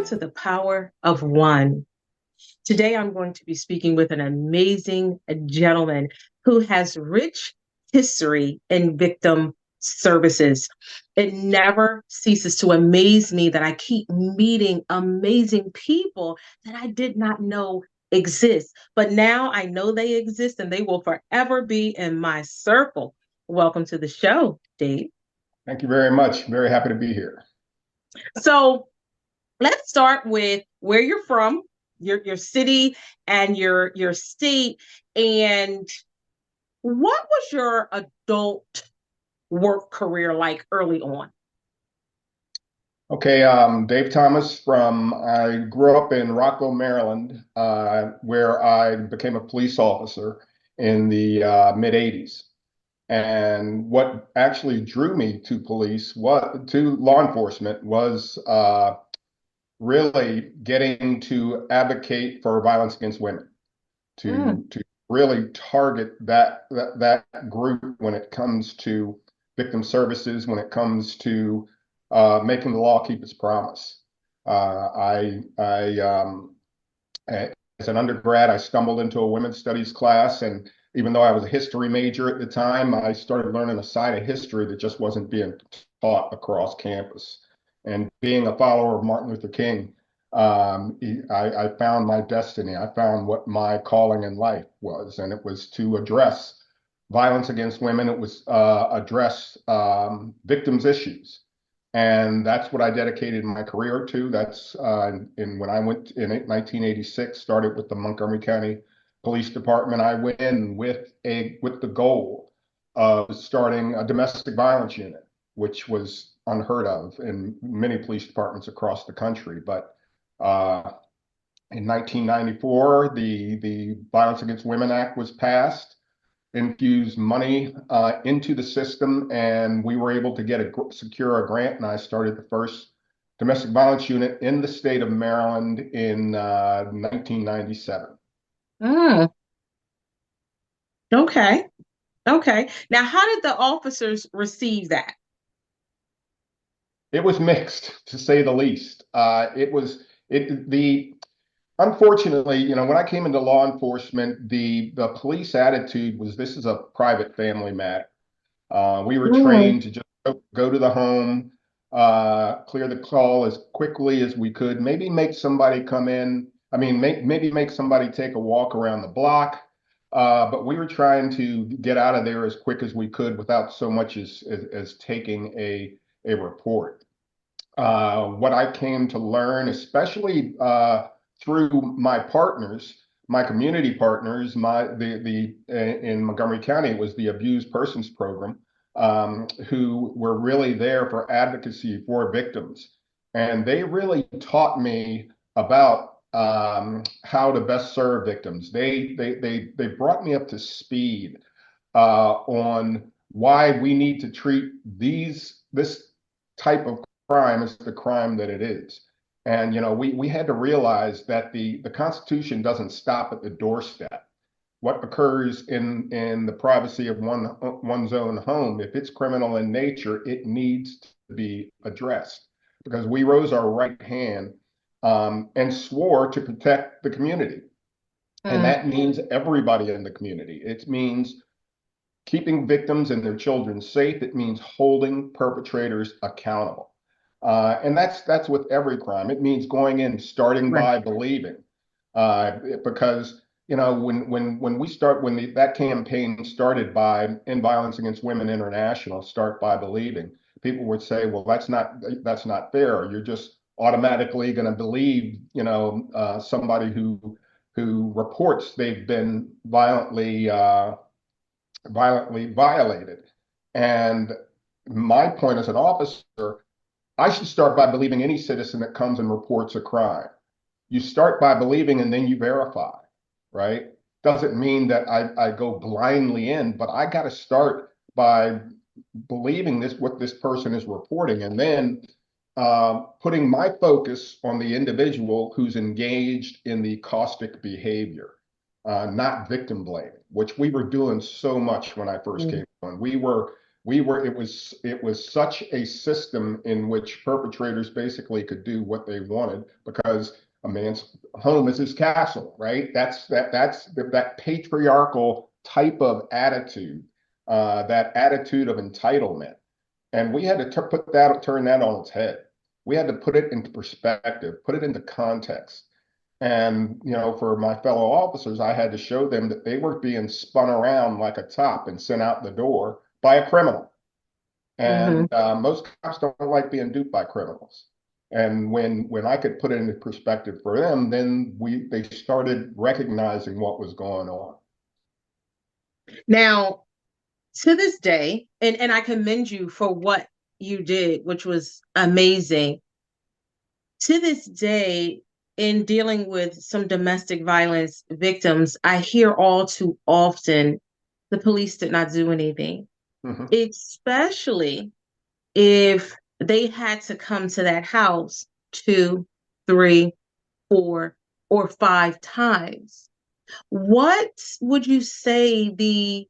to the power of one. Today, I'm going to be speaking with an amazing gentleman who has rich history in victim services. It never ceases to amaze me that I keep meeting amazing people that I did not know exist. But now I know they exist and they will forever be in my circle. Welcome to the show, Dave. Thank you very much. Very happy to be here. So, let's start with where you're from, your city and your state, and what was your adult work career like early on? Okay, Dave Thomas I grew up in Rockville, Maryland, where I became a police officer in the mid 80s. And what actually drew me to to law enforcement was really getting to advocate for violence against women, Mm, to really target that group when it comes to victim services, when it comes to making the law keep its promise. As an undergrad, I stumbled into a women's studies class, and even though I was a history major at the time, I started learning a side of history that just wasn't being taught across campus. And being a follower of Martin Luther King, I found my destiny. I found what my calling in life was, and it was to address violence against women. It was address victims' issues, and that's what I dedicated my career to. That's in when I went in 1986, started with the Montgomery County Police Department. I went in with the goal of starting a domestic violence unit, which was unheard of in many police departments across the country. But in 1994, the Violence Against Women Act was passed, infused money into the system, and we were able to secure a grant. And I started the first domestic violence unit in the state of Maryland in 1997. mm, okay. Okay. Now, how did the officers receive that? It was mixed, to say the least. It was it the Unfortunately, when I came into law enforcement, the police attitude was this is a private family matter. We were Mm, trained to just go to the home, clear the call as quickly as we could, maybe make somebody come in. I mean, maybe make somebody take a walk around the block. But we were trying to get out of there as quick as we could without so much as taking a report. What I came to learn, especially through my partners, my community partners, in Montgomery County, it was the Abused Persons Program, who were really there for advocacy for victims, and they really taught me about how to best serve victims. They brought me up to speed on why we need to treat this type of crime as the crime that it is. And we had to realize that the Constitution doesn't stop at the doorstep. What occurs in the privacy of one's own home, if it's criminal in nature, it needs to be addressed because we rose our right hand and swore to protect the community. And mm, that means everybody in the community. It means keeping victims and their children safe. It means holding perpetrators accountable. And that's with every crime. It means going in, starting right. by believing. Because that campaign started by In Violence Against Women International, Start by Believing, people would say, well, that's not fair. You're just automatically going to believe, somebody who reports they've been violently violated. And my point as an officer, I should start by believing any citizen that comes and reports a crime. You start by believing and then you verify, right? Doesn't mean that I go blindly in, but I got to start by believing what this person is reporting, and then putting my focus on the individual who's engaged in the caustic behavior, not victim blaming, which we were doing so much when I first Mm, came on. it was such a system in which perpetrators basically could do what they wanted because a man's home is his castle, right? That patriarchal type of attitude, that attitude of entitlement. And we had to turn that on its head. We had to put it into perspective, put it into context. And, for my fellow officers, I had to show them that they were being spun around like a top and sent out the door by a criminal. Hmm. And most cops don't like being duped by criminals. And when I could put it into perspective for them, then they started recognizing what was going on. Now, to this day, and I commend you for what you did, which was amazing. To this day, in dealing with some domestic violence victims, I hear all too often the police did not do anything, Mhm. especially if they had to come to that house two, three, four, or five times. What would you say the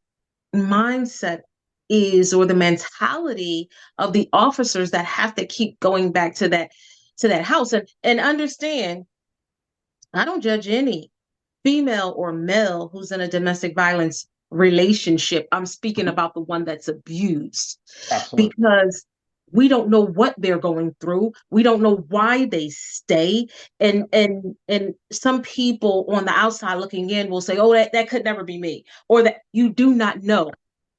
mindset is, or the mentality of the officers that have to keep going back to that house? And understand, I don't judge any female or male who's in a domestic violence relationship. I'm speaking Mhm. about the one that's abused, Absolutely. because we don't know what they're going through. We don't know why they stay. And some people on the outside looking in will say, "Oh, that could never be me," or that you do not know.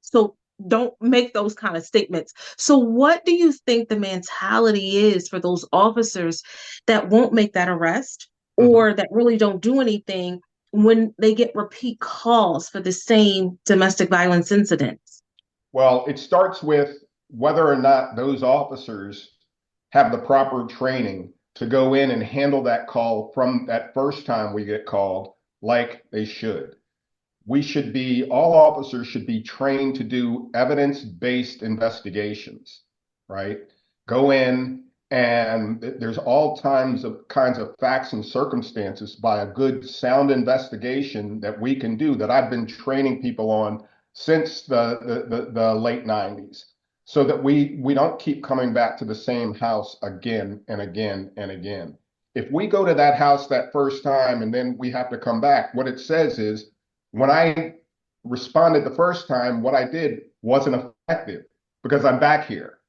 So don't make those kind of statements. So what do you think the mentality is for those officers that won't make that arrest, Mhm. or that really don't do anything when they get repeat calls for the same domestic violence incidents? Well, it starts with whether or not those officers have the proper training to go in and handle that call from that first time we get called like they should. All officers should be trained to do evidence-based investigations, right? Go in and there's all kinds of facts and circumstances by a good sound investigation that we can do that I've been training people on since the late 90s so that we don't keep coming back to the same house again and again and again. If we go to that house that first time and then we have to come back, what it says is when I responded the first time, what I did wasn't effective because I'm back here.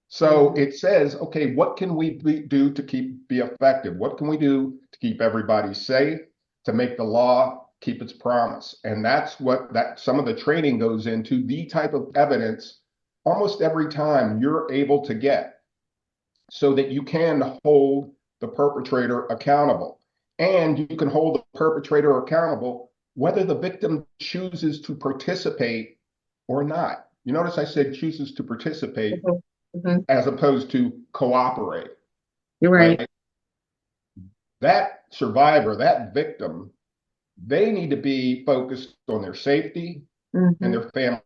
So Mhm. it says, okay, what can we do to be effective? What can we do to keep everybody safe, to make the law keep its promise? And that's what that some of the training goes into, the type of evidence almost every time you're able to get so that you can hold the perpetrator accountable. And you can hold the perpetrator accountable whether the victim chooses to participate or not. You notice I said chooses to participate Mhm. Mhm. as opposed to cooperate, You're right. right? That survivor, that victim, they need to be focused on their safety and Mhm. their family.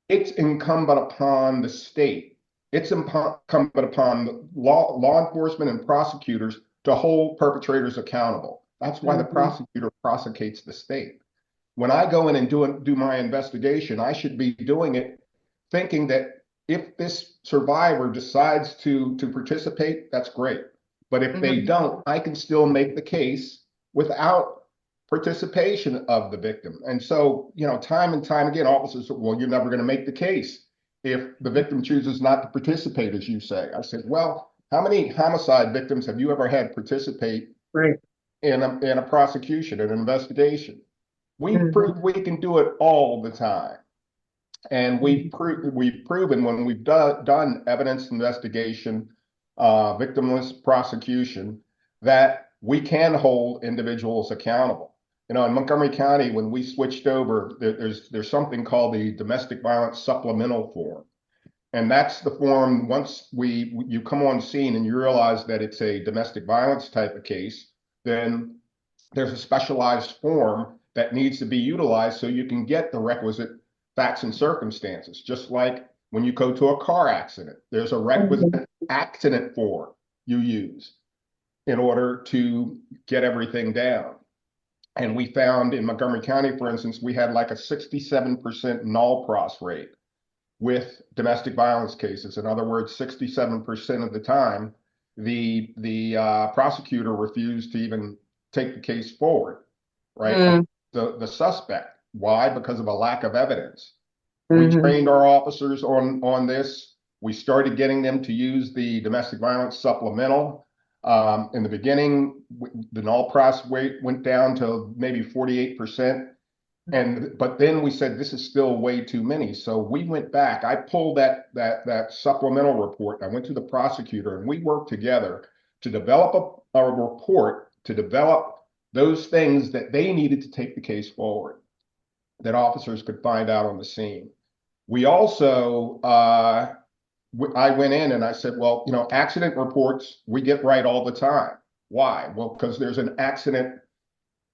It's incumbent upon the state, it's incumbent upon the law enforcement and prosecutors to hold perpetrators accountable. That's why the Mhm. prosecutor prosecutes the state. When I go in and do my investigation, I should be doing it thinking that if this survivor decides to participate, that's great. But if they Mhm. don't, I can still make the case without participation of the victim. And so, time and time again, officers say, well, you're never going to make the case if the victim chooses not to participate, as you say. I said, well, how many homicide victims have you ever had participate Right. in a prosecution, an investigation? We've Mhm. proved we can do it all the time. And Mhm. we've proven when we've done evidence investigation, victimless prosecution, that we can hold individuals accountable. In Montgomery County, when we switched over, there's something called the Domestic Violence Supplemental Form. And that's the form once you come on scene and you realize that it's a domestic violence type of case, then there's a specialized form that needs to be utilized so you can get the requisite facts and circumstances. Just like when you go to a car accident, there's a Mhm. requisite accident form you use in order to get everything down. And we found in Montgomery County, for instance, we had like a 67% null pros rate. with domestic violence cases. In other words, 67% of the time, the prosecutor refused to even take the case forward, right? Mm, The suspect. Why? Because of a lack of evidence. We hmm trained our officers on this. We started getting them to use the domestic violence supplemental. In the beginning, the null process rate went down to maybe 48%. But then we said this is still way too many. So we went back. I pulled that supplemental report. I went to the prosecutor and we worked together to develop a report to develop those things that they needed to take the case forward, that officers could find out on the scene. We also, I went in and I said, well, accident reports we get right all the time. Why? Well, because there's an accident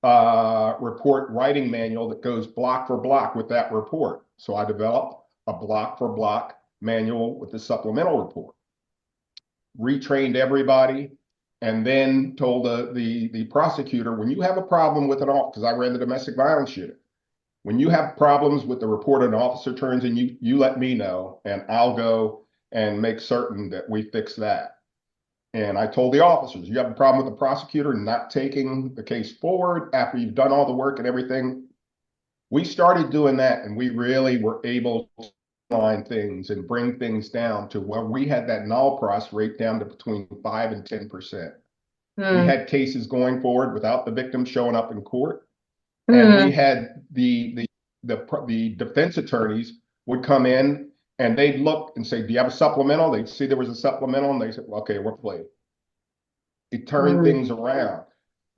report writing manual that goes block for block with that report. So I developed a block for block manual with the supplemental report, retrained everybody, and then told the prosecutor, when you have a problem with an officer, because I ran the domestic violence unit, when you have problems with the report an officer turns in, you let me know, and I'll go and make certain that we fix that. And I told the officers, you have a problem with the prosecutor not taking the case forward after you've done all the work and everything. We started doing that, and we really were able to line things and bring things down to where we had that null process rate down to between 5 and 10%. We mm, had cases going forward without the victim showing up in court. And we mm, had the defense attorneys would come in and they'd look and say, do you have a supplemental? They'd see there was a supplemental and they said, well, okay, we're playing. It turned mm. things around.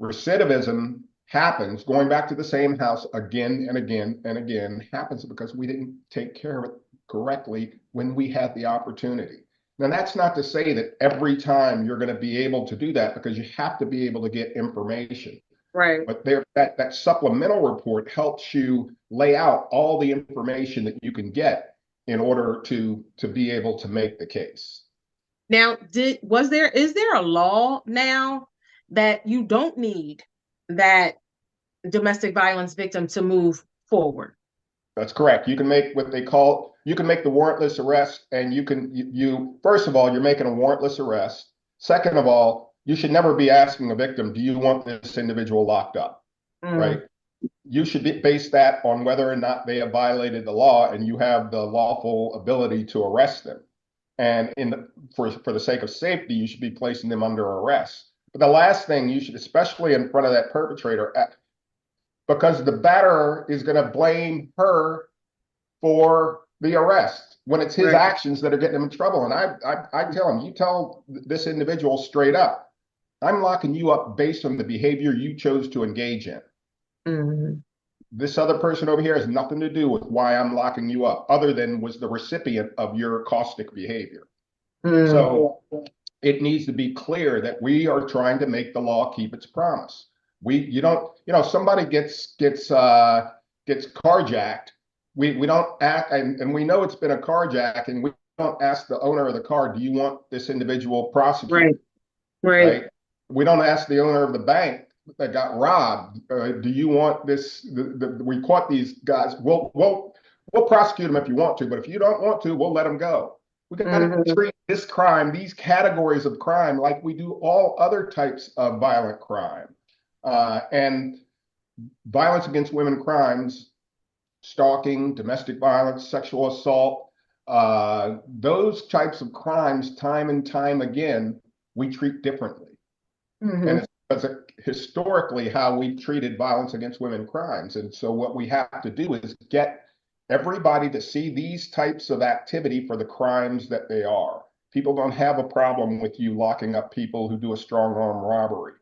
Recidivism happens, going back to the same house again and again and again, happens because we didn't take care of it correctly when we had the opportunity. Now, that's not to say that every time you're going to be able to do that, because you have to be able to get information. Right. But that supplemental report helps you lay out all the information that you can get in order to be able to make the case. Now, is there a law now that you don't need that domestic violence victim to move forward? That's correct. You can make what they call, you can make the warrantless arrest, and you first of all, you're making a warrantless arrest. Second of all, you should never be asking a victim, do you want this individual locked up, Mm, right? You should base that on whether or not they have violated the law and you have the lawful ability to arrest them. And for the sake of safety, you should be placing them under arrest. But the last thing you should, especially in front of that perpetrator, because the batterer is going to blame her for the arrest when it's his right. actions that are getting him in trouble. And I tell him, you tell this individual straight up, I'm locking you up based on the behavior you chose to engage in. Mm, This other person over here has nothing to do with why I'm locking you up, other than was the recipient of your caustic behavior. mm, So it needs to be clear that we are trying to make the law keep its promise. You don't, somebody gets carjacked. We don't act, and we know it's been a carjacking. We don't ask the owner of the car, do you want this individual right. prosecuted? Right. Right? We don't ask the owner of the bank that got robbed, do you want this? We caught these guys. We'll prosecute them if you want to, but if you don't want to, we'll let them go. We got to Hmm treat this crime, these categories of crime, like we do all other types of violent crime. And violence against women crimes, stalking, domestic violence, sexual assault, those types of crimes, time and time again, we treat differently. And hmm it's because of historically how we treated violence against women crimes. And so what we have to do is get everybody to see these types of activity for the crimes that they are. People don't have a problem with you locking up people who do a strong arm robbery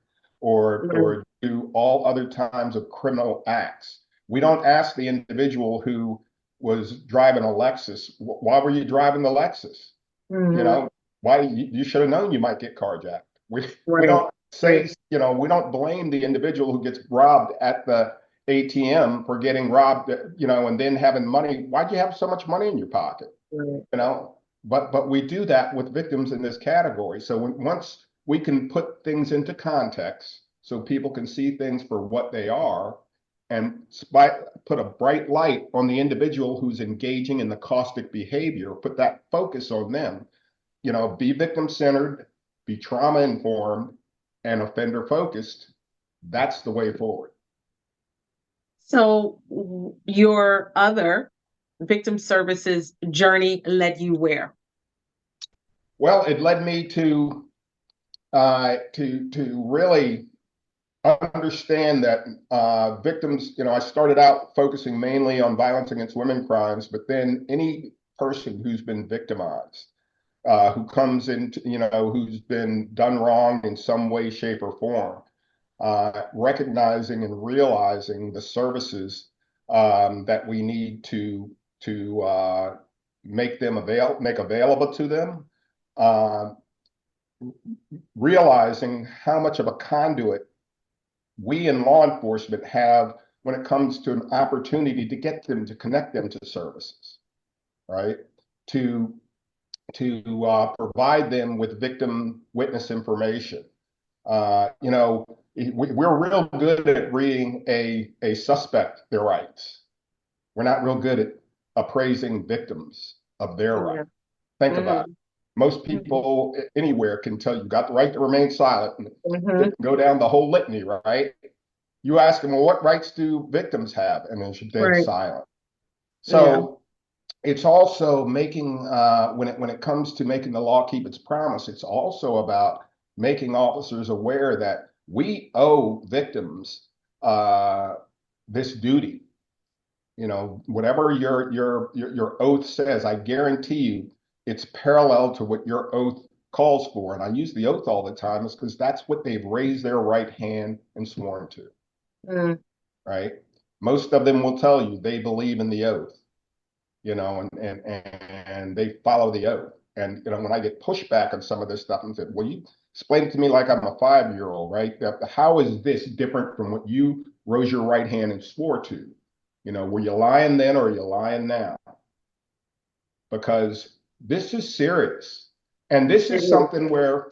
Right. or do all other times of criminal acts. We don't ask the individual who was driving a Lexus, why were you driving the Lexus? You hmm know, why you should have known you might get carjacked. We Right. don't Right. say, we don't blame the individual who gets robbed at the ATM for getting robbed, and then having money. Why'd you have so much money in your pocket? Right. You know, but we do that with victims in this category. So once we can put things into context so people can see things for what they are, and put a bright light on the individual who's engaging in the caustic behavior, put that focus on them. Be victim centered, be trauma informed, and offender focused. That's the way forward. So your other victim services journey led you where? Well, it led me to really understand that victims, I started out focusing mainly on violence against women crimes, but then any person who's been victimized, who comes into, who's been done wrong in some way, shape, or form, recognizing and realizing the services that we need to make available to them, uh, realizing how much of a conduit we in law enforcement have when it comes to an opportunity to get them to connect them to services, right? To provide them with victim witness information. We're real good at reading a suspect their rights. We're not real good at appraising victims of their right. Yeah. Think about it. Mm-hmm. Most Mm-hmm. people anywhere can tell you got the right to remain silent Mm-hmm. and go down the whole litany, right? You ask them, well, what rights do victims have? And then she's dead Right. silent. Yeah. So it's also making, when it comes to making the law keep its promise, it's also about making officers aware that we owe victims this duty. Whatever your oath says, I guarantee you it's parallel to what your oath calls for. And I use the oath all the time is because that's what they've raised their right hand and sworn to, Mm. right? Most of them will tell you they believe in the oath, and they follow the oath. And when I get pushback on some of this stuff and said, well, you explain it to me like I'm a 5-year-old, right? How is this different from what you rose your right hand and swore to? Were you lying then or are you lying now? Because this is serious. And this It is is. something where,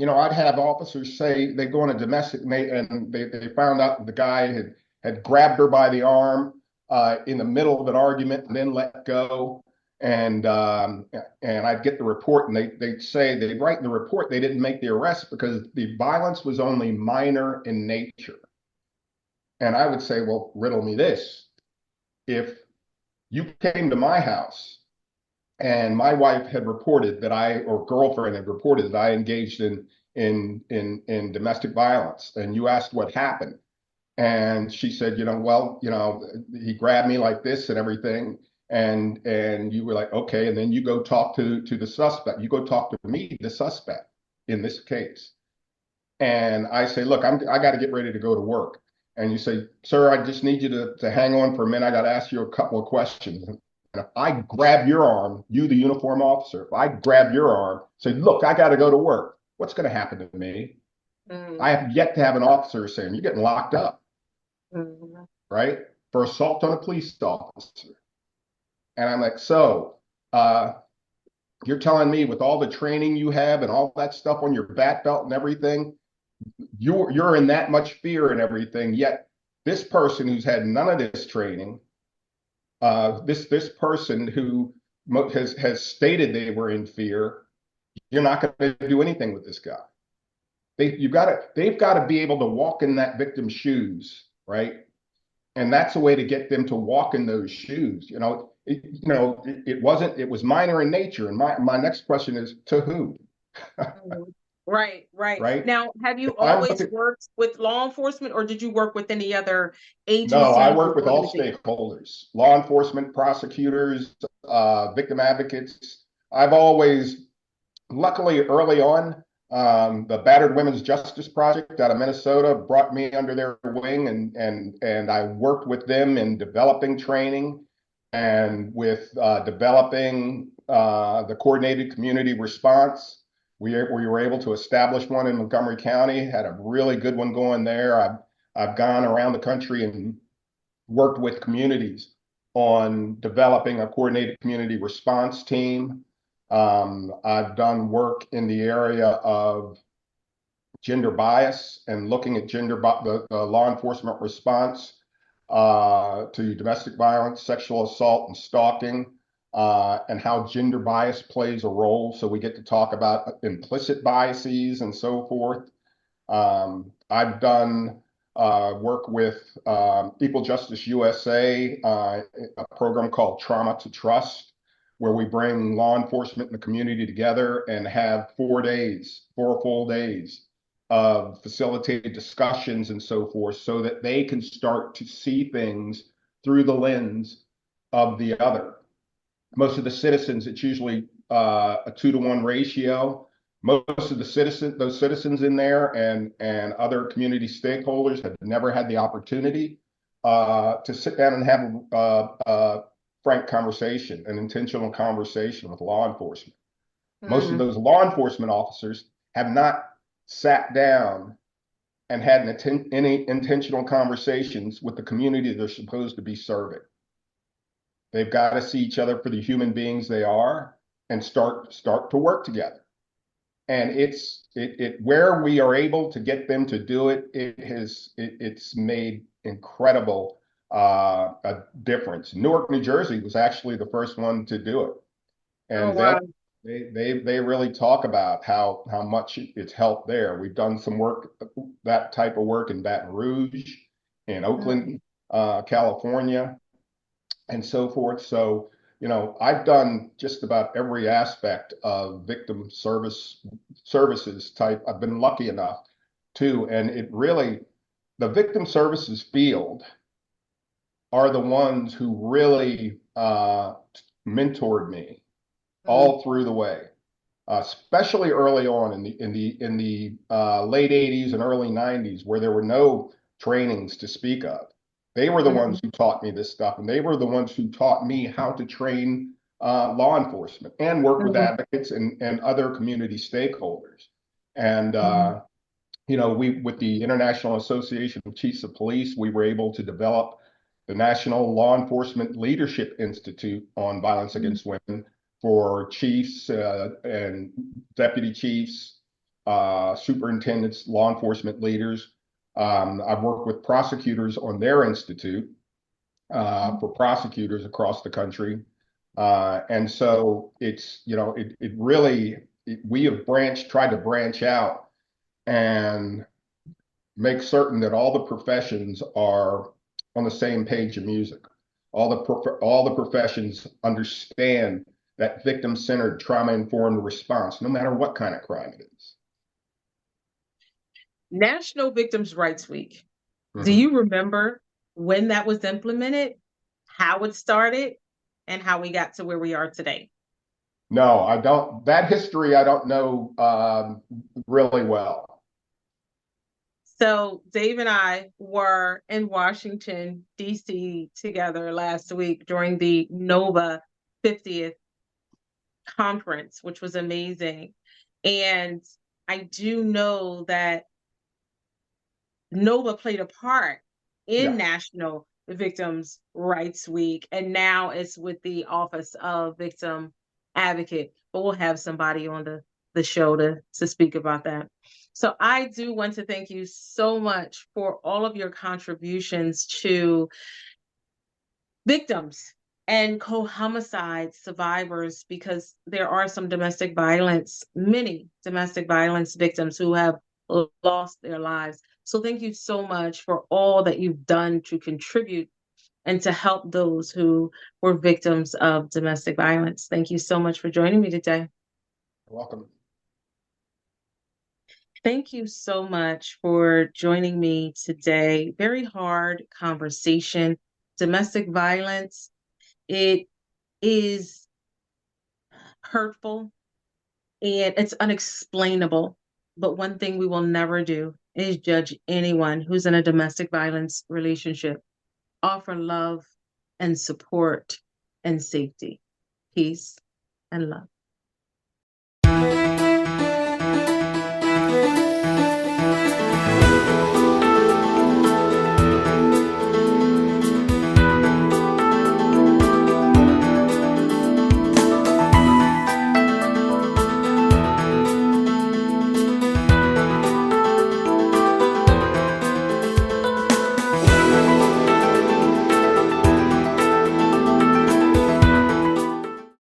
I'd have officers say they go on a domestic and they found out the guy had grabbed her by the arm in the middle of an argument and then let go. And I'd get the report and they'd write in the report they didn't make the arrest because the violence was only minor in nature. And I would say, well, riddle me this. If you came to my house and my wife had reported that or girlfriend had reported that I engaged in domestic violence, and you asked what happened, and she said, well, he grabbed me like this and everything, and you were like, okay, and then you go talk to the suspect, you go talk to me, the suspect in this case, and I say, look, I got to get ready to go to work. And you say, sir, I just need you to hang on for a minute. I got to ask you a couple of questions. And if I grab your arm, you, the uniform officer, if I grab your arm, say, look, I got to go to work, what's going to happen to me? Mm-hmm. I have yet to have an officer saying, you're getting locked up, Mm-hmm. right? For assault on a police officer. And I'm like, so uh, you're telling me with all the training you have and all that stuff on your bat belt and everything, you're in that much fear and everything, yet this person who's had none of this training, this person who has stated they were in fear, you're not going to do anything with this guy. They've got to be able to walk in that victim's shoes, right? And that's a way to get them to walk in those shoes. It was minor in nature. And my next question is to who? Mhm. Right, right. Right? Now, have you If I'm always worked with law enforcement or did you work with any other No, I agencies or work with all organizations? stakeholders, law enforcement, prosecutors, victim advocates. I've always, luckily early on, the Battered Women's Justice Project out of Minnesota brought me under their wing, and I worked with them in developing training and with developing the coordinated community response. We were able to establish one in Montgomery County, had a really good one going there. I've gone around the country and worked with communities on developing a coordinated community response team. I've done work in the area of gender bias and looking at the law enforcement response to domestic violence, sexual assault, and stalking, and how gender bias plays a role. So we get to talk about implicit biases and so forth. I've done work with Equal Justice USA, a program called Trauma to Trust, where we bring law enforcement and the community together and have 4 days, 4 full days of facilitated discussions and so forth, so that they can start to see things through the lens of the other. Most of the citizens, it's usually a 2-to-1 ratio. Most of the those citizens in there and other community stakeholders have never had the opportunity to sit down and have a frank conversation, an intentional conversation with law enforcement. Most of Mm. those law enforcement officers have not sat down and had any intentional conversations with the community they're supposed to be serving. They've got to see each other for the human beings they are and start to work together. And where we are able to get them to do it, it's made incredible a difference. Newark, New Jersey was actually the first one to do it, Oh, and wow. they really talk about how much it's helped there. We've done some work, that type of work in Baton Rouge, in Mm. Oakland, California, and so forth. So, I've done just about every aspect of victim services type. I've been lucky enough to, and it really, the victim services field are the ones who really mentored me Mm. all through the way, especially early on in the late '80s and early '90s, where there were no trainings to speak of. They were the Mm. ones who taught me this stuff, and they were the ones who taught me how to train law enforcement and work with Mm. advocates and other community stakeholders. And Mm. we, with the International Association of Chiefs of Police, we were able to develop the National Law Enforcement Leadership Institute on Violence Mm. Against Women for chiefs and deputy chiefs, superintendents, law enforcement leaders. I've worked with prosecutors on their institute Mm. for prosecutors across the country. And so it really, we have tried to branch out and make certain that all the professions are on the same page of music. All the professions understand that victim-centered, trauma-informed response, no matter what kind of crime it is. National Victims' Rights Week. Do Mhm. you remember when that was implemented, how it started, and how we got to where we are today? No, I don't. That history I don't know really well. So Dave and I were in Washington, D.C. together last week during the NOVA 50th conference, which was amazing. And I do know that NOVA played a part in Yeah, National Victims' Rights Week, and now it's with the Office of Victim Advocate. But we'll have somebody on the show to speak about that. So I do want to thank you so much for all of your contributions to victims and co-homicide survivors, because there are some domestic violence, many domestic violence victims who have lost their lives. So thank you so much for all that you've done to contribute and to help those who were victims of domestic violence. Thank you so much for joining me today. you're welcome. Thank you so much for joining me today. Very hard conversation. Domestic violence, it is hurtful and it's unexplainable. But one thing we will never do is judge anyone who's in a domestic violence relationship. Offer love and support and safety, peace and love.